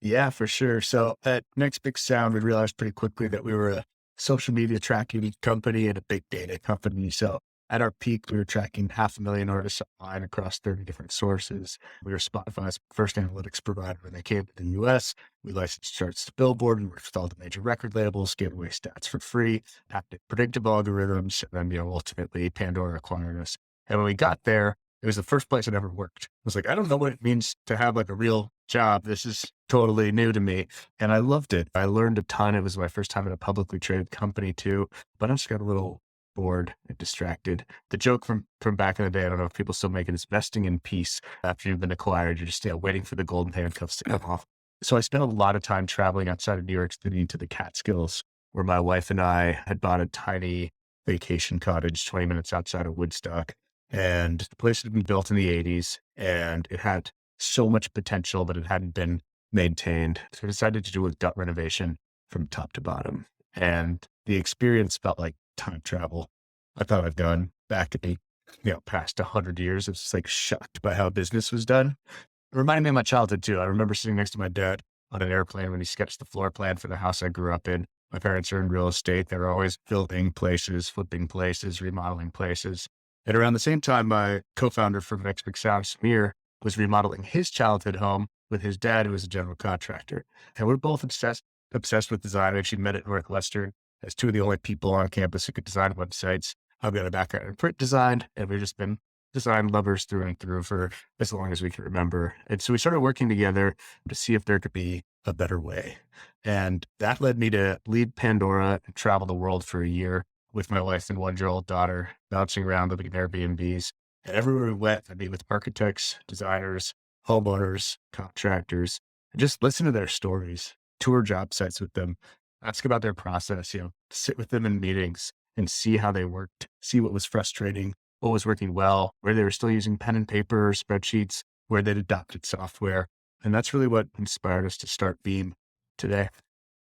Yeah, for sure. So at Next Big Sound, we realized pretty quickly that we were a social media tracking company and a big data company. So at our peak, we were tracking 500,000 artists online across 30 different sources. We were Spotify's first analytics provider when they came to the US. We licensed charts to Billboard and worked with all the major record labels, gave away stats for free, active predictive algorithms, and then, ultimately Pandora acquired us. And when we got there, it was the first place I'd ever worked. I was like, I don't know what it means to have like a real job. This is totally new to me. And I loved it. I learned a ton. It was my first time at a publicly traded company too, but I just got a little bored and distracted. The joke from back in the day, I don't know if people still make it, is vesting in peace. After you've been acquired, you're just waiting for the golden handcuffs to come off. So I spent a lot of time traveling outside of New York City to the Catskills, where my wife and I had bought a tiny vacation cottage 20 minutes outside of Woodstock. And the place had been built in the 80s and it had so much potential, but it hadn't been maintained. So I decided to do a gut renovation from top to bottom. And the experience felt like time travel. I thought I'd done back in the, past 100 years. I was just like shocked by how business was done. It reminded me of my childhood too. I remember sitting next to my dad on an airplane when he sketched the floor plan for the house I grew up in. My parents are in real estate. They were always building places, flipping places, remodeling places. And around the same time, my co-founder from Next Big Sound, Samir, was remodeling his childhood home with his dad, who was a general contractor. And we're both obsessed with design. We actually met at Northwestern as two of the only people on campus who could design websites. I've got a background in print design, and we've just been design lovers through and through for as long as we can remember. And so we started working together to see if there could be a better way. And that led me to lead Pandora and travel the world for a year with my wife and 1-year-old daughter, bouncing around living in Airbnbs. And everywhere we went, I'd meet with architects, designers, homeowners, contractors, and just listen to their stories, tour job sites with them, ask about their process, sit with them in meetings and see how they worked, see what was frustrating, what was working well, where they were still using pen and paper or spreadsheets, where they'd adopted software. And that's really what inspired us to start Beam today.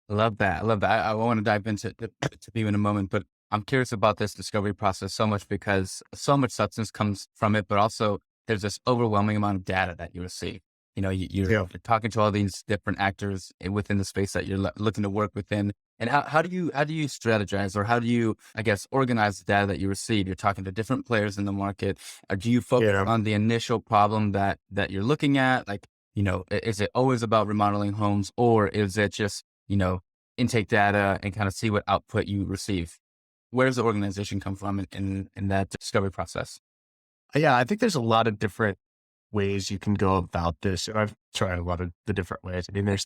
I love that. I love that. I want to dive into to Beam in a moment, but I'm curious about this discovery process so much because so much substance comes from it, but also there's this overwhelming amount of data that you receive. You're talking to all these different actors within the space that you're looking to work within. And how do you strategize, or how do you, I guess, organize the data that you receive? You're talking to different players in the market. Or do you focus Yeah. on the initial problem that you're looking at? Like, is it always about remodeling homes, or is it just, intake data and kind of see what output you receive? Where does the organization come from in that discovery process? Yeah, I think there's a lot of different ways you can go about this. And I've tried a lot of the different ways. I mean,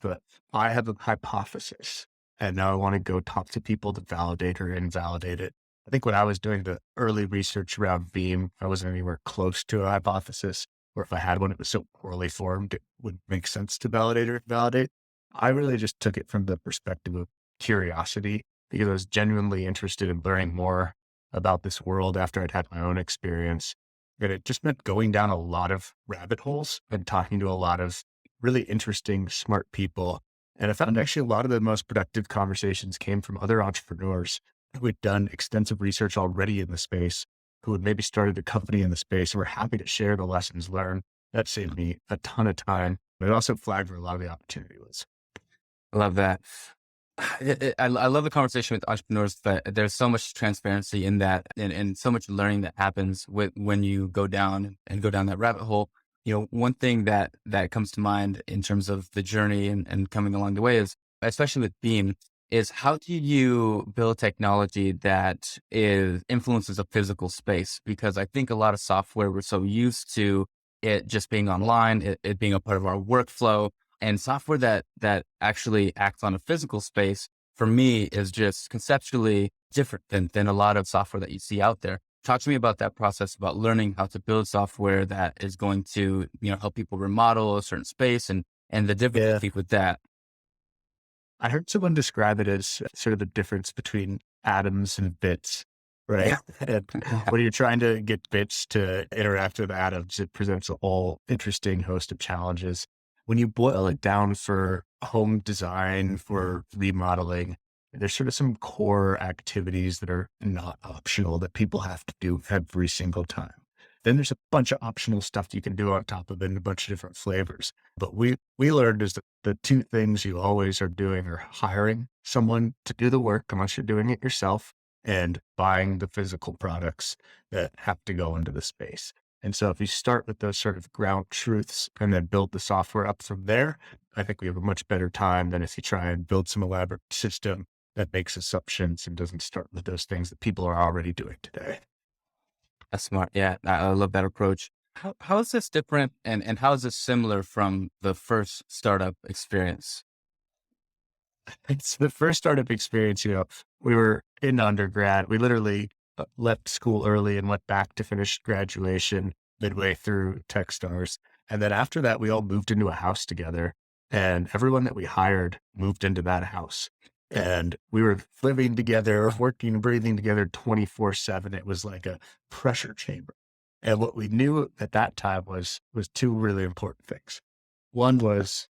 I have a hypothesis and now I want to go talk to people to validate or invalidate it. I think when I was doing the early research around Veeam, I wasn't anywhere close to a hypothesis, or if I had one, it was so poorly formed, it would make sense to validate or invalidate. I really just took it from the perspective of curiosity because I was genuinely interested in learning more about this world after I'd had my own experience. And it just meant going down a lot of rabbit holes and talking to a lot of really interesting, smart people. And I found actually a lot of the most productive conversations came from other entrepreneurs who had done extensive research already in the space, who had maybe started a company in the space and were happy to share the lessons learned. That saved me a ton of time, but it also flagged where a lot of the opportunity was. I love that. I love the conversation with entrepreneurs that there's so much transparency in that, and so much learning that happens when you go down that rabbit hole. One thing that comes to mind in terms of the journey and coming along the way is, especially with Beam, is how do you build technology that influences a physical space? Because I think a lot of software, we're so used to it just being online, it being a part of our workflow. And software that actually acts on a physical space, for me, is just conceptually different than a lot of software that you see out there. Talk to me about that process, about learning how to build software that is going to, help people remodel a certain space, and the Yeah. difficulty with that. I heard someone describe it as sort of the difference between atoms and bits, right? And when you're trying to get bits to interact with atoms, it presents a whole interesting host of challenges. When you boil it down for home design, for remodeling, there's sort of some core activities that are not optional that people have to do every single time. Then there's a bunch of optional stuff you can do on top of it in a bunch of different flavors. But we learned is that the two things you always are doing are hiring someone to do the work, unless you're doing it yourself, and buying the physical products that have to go into the space. And so if you start with those sort of ground truths and then build the software up from there, I think we have a much better time than if you try and build some elaborate system that makes assumptions and doesn't start with those things that people are already doing today. That's smart. Yeah, I love that approach. How is this different, and how is this similar from the first startup experience? It's the first startup experience, we were in undergrad. We literally left school early and went back to finish graduation midway through Techstars. And then after that, we all moved into a house together, and everyone that we hired moved into that house. And we were living together, working, breathing together 24/7. It was like a pressure chamber. And what we knew at that time was two really important things. One was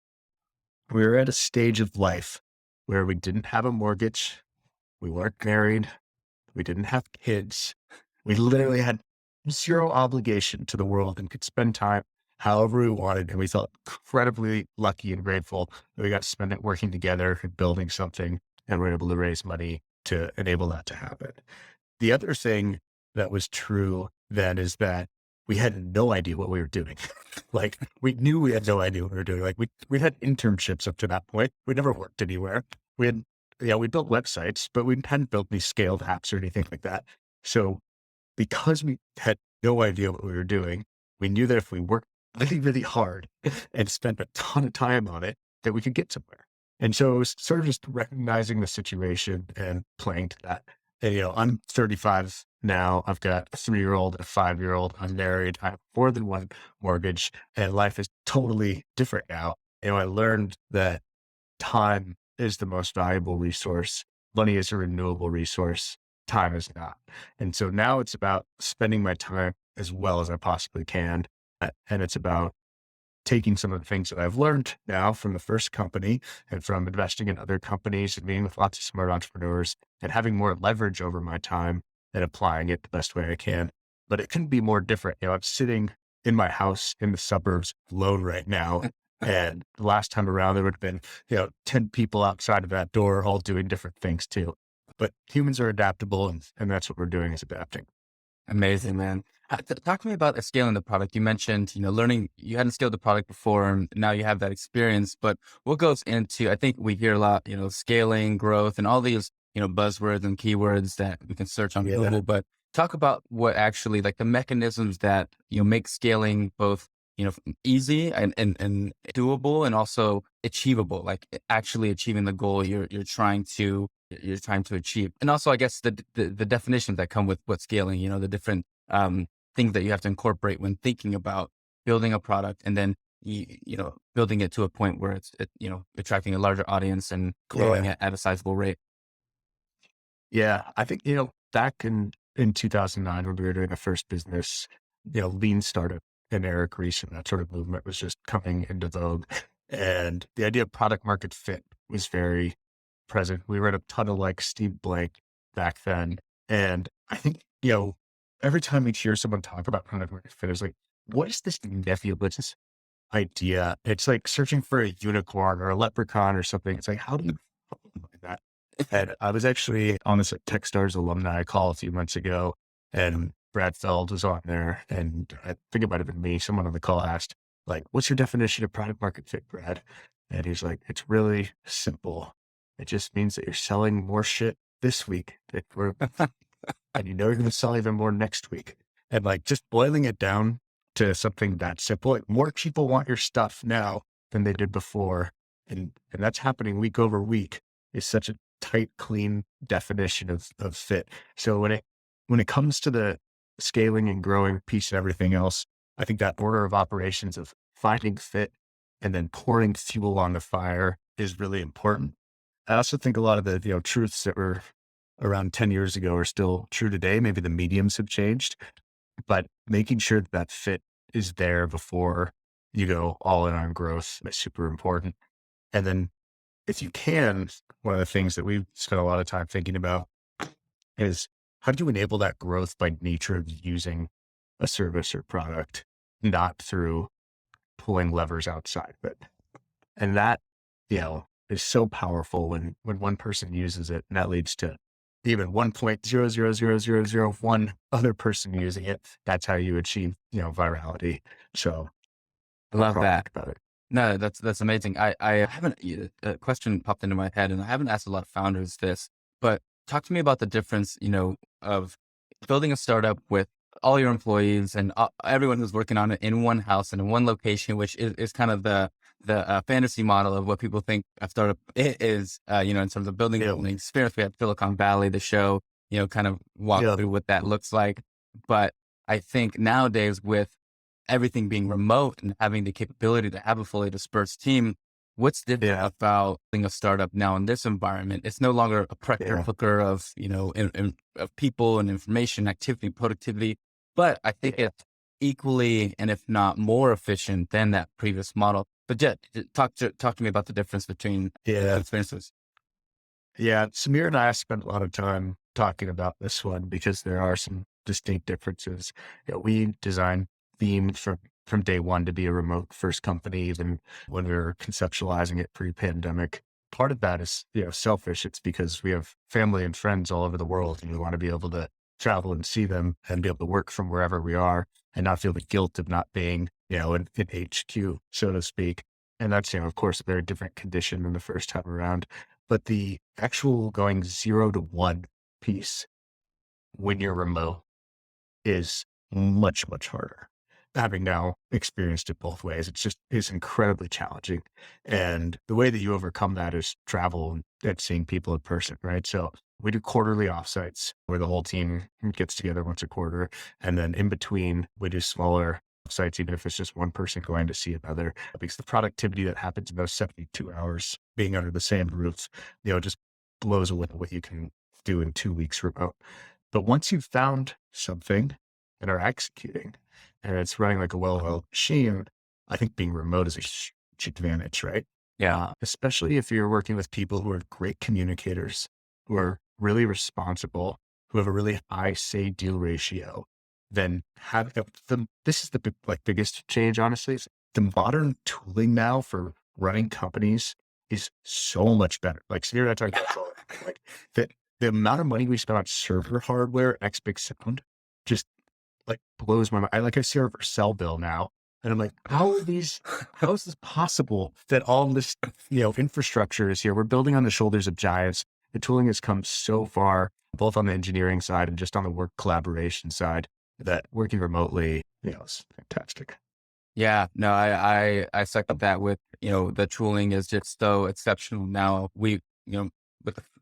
we were at a stage of life where we didn't have a mortgage, we weren't married, we didn't have kids. We literally had zero obligation to the world and could spend time however we wanted. And we felt incredibly lucky and grateful that we got to spend it working together and building something, and we're able to raise money to enable that to happen. The other thing that was true then is that we had no idea what we were doing. Like, we knew we had no idea what we were doing. Like, we had internships up to that point. We never worked anywhere. We had, we built websites, but we hadn't built any scaled apps or anything like that. So because we had no idea what we were doing, we knew that if we worked really, really hard and spent a ton of time on it, that we could get somewhere. And so it was sort of just recognizing the situation and playing to that. And, I'm 35 now. I've got a 3-year-old and a 5-year-old. I'm married. I have more than one mortgage, and life is totally different now. I learned that time is the most valuable resource. Money is a renewable resource. Time is not. And so now it's about spending my time as well as I possibly can. And it's about taking some of the things that I've learned now from the first company and from investing in other companies and being with lots of smart entrepreneurs and having more leverage over my time and applying it the best way I can. But it couldn't be more different. I'm sitting in my house in the suburbs alone right now. And the last time around, there would have been, 10 people outside of that door, all doing different things too. But humans are adaptable, and that's what we're doing, is adapting. Amazing, man. Talk to me about scaling the product. You mentioned, learning, you hadn't scaled the product before, and now you have that experience. But what goes into, I think we hear a lot, scaling, growth, and all these, buzzwords and keywords that we can search on Yeah. Google. But talk about what actually, like the mechanisms that, make scaling both, easy and doable, and also achievable, like actually achieving the goal you're trying to achieve. And also, I guess the definitions that come with what scaling, the different things that you have to incorporate when thinking about building a product, and then building it to a point where it's attracting a larger audience and growing Yeah. at a sizable rate. Yeah. I think, back in 2009, when we were doing our first business, lean startup and Eric Ries and that sort of movement was just coming into vogue. And the idea of product market fit was very present. We read a ton of like Steve Blank back then. And I think, every time we hear someone talk about product market fit, it's like, what is this nebulous idea? It's like searching for a unicorn or a leprechaun or something. It's like, how do you find that? And I was actually on this Techstars alumni call a few months ago, and Brad Feld was on there, and I think it might have been me. Someone on the call asked, like, what's your definition of product market fit, Brad? And he's like, it's really simple. It just means that you're selling more shit this week and you're going to sell even more next week. And like, just boiling it down to something that simple, like, more people want your stuff now than they did before. And that's happening week over week. Is such a tight, clean definition of fit. So when it comes to the scaling and growing piece and everything else, I think that order of operations of finding fit and then pouring fuel on the fire is really important. I also think a lot of the truths that were around 10 years ago are still true today. Maybe the mediums have changed, but making sure that fit is there before you go all in on growth is super important. And then if you can, one of the things that we've spent a lot of time thinking about is, how do you enable that growth by nature of using a service or product, not through pulling levers outside of it. And that, is so powerful when one person uses it, and that leads to even 1.0000001 other person using it. That's how you achieve, virality. So I that's love how I think that. about it. No, that's amazing. I haven't a question popped into my head, and I haven't asked a lot of founders this, but talk to me about the difference, of building a startup with all your employees and everyone who's working on it in one house and in one location, which is kind of the fantasy model of what people think a startup is. In terms of building Yeah. an experience. We have Silicon Valley, the show, kind of walk Yeah. through what that looks like. But I think nowadays with everything being remote and having the capability to have a fully dispersed team, what's different Yeah. about being a startup now in this environment? It's no longer a pressure Yeah. cooker of, of people and information, activity, productivity, but I think Yeah. it's equally and if not more efficient than that previous model. But Jet, talk to me about the difference between the Yeah. experiences. Yeah. Samir and I spent a lot of time talking about this one because there are some distinct differences. We designed Beam from day one to be a remote first company, even when we were conceptualizing it pre-pandemic. Part of that is, selfish. It's because we have family and friends all over the world, and we want to be able to travel and see them and be able to work from wherever we are and not feel the guilt of not being, in HQ, so to speak. And that's, of course, a very different condition than the first time around. But the actual going 0 to 1 piece when you're remote is much, much harder. Having now experienced it both ways, it's incredibly challenging. And the way that you overcome that is travel and seeing people in person, right? So we do quarterly offsites where the whole team gets together once a quarter. And then in between, we do smaller sites, even if it's just one person going to see another, because the productivity that happens in those 72 hours being under the same roof, just blows away what you can do in 2 weeks remote. But once you've found something and are executing, and it's running like a well-oiled machine, I think being remote is a huge advantage, right? Yeah. Especially if you're working with people who are great communicators, who are really responsible, who have a really high say-do ratio, then have them. This is the biggest change, honestly. Is the modern tooling now for running companies is so much better. Like Samir and I talked about like that the amount of money we spend on server hardware, X Big Sound, just like blows my mind. I see our cell bill now, and I'm like, how is this possible that all this, infrastructure is here? We're building on the shoulders of giants. The tooling has come so far, both on the engineering side and just on the work collaboration side, that working remotely, is fantastic. Yeah, no, I second that with, the tooling is just so exceptional now. With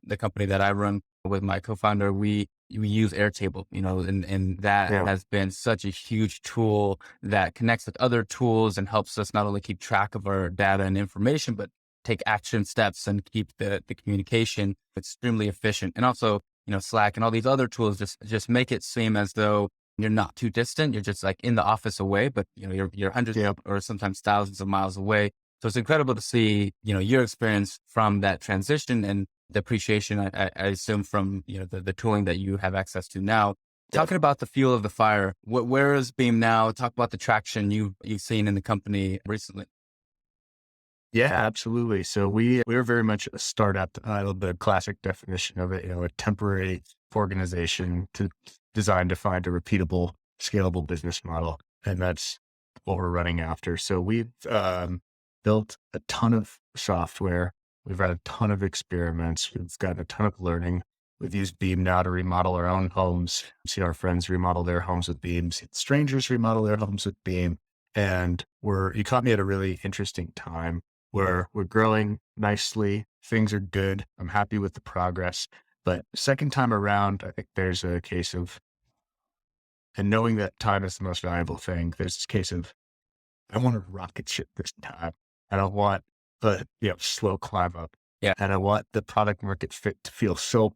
the company that I run with my co-founder, we use Airtable, and that Yeah. has been such a huge tool that connects with other tools and helps us not only keep track of our data and information, but take action steps and keep the communication extremely efficient. And also, Slack and all these other tools just make it seem as though you're not too distant. You're just like in the office away, but you're hundreds Yeah. or sometimes thousands of miles away. So it's incredible to see, your experience from that transition and the appreciation, I assume from, the tooling that you have access to now. Talking about the fuel of the fire, where is Beam now? Talk about the traction you've seen in the company recently. Yeah, absolutely. So we were very much a startup, the classic definition of it, a temporary organization designed to find a repeatable, scalable business model. And that's what we're running after. So we've built a ton of software. We've run a ton of experiments. We've gotten a ton of learning. We've used Beam now to remodel our own homes, see our friends remodel their homes with Beam, see strangers remodel their homes with Beam. And you caught me at a really interesting time where we're growing nicely. Things are good. I'm happy with the progress. But second time around, I think there's a case of, and knowing that time is the most valuable thing, there's this case of, I want to rocket ship this time. I don't want the slow climb up. Yeah. And I want the product market fit to feel so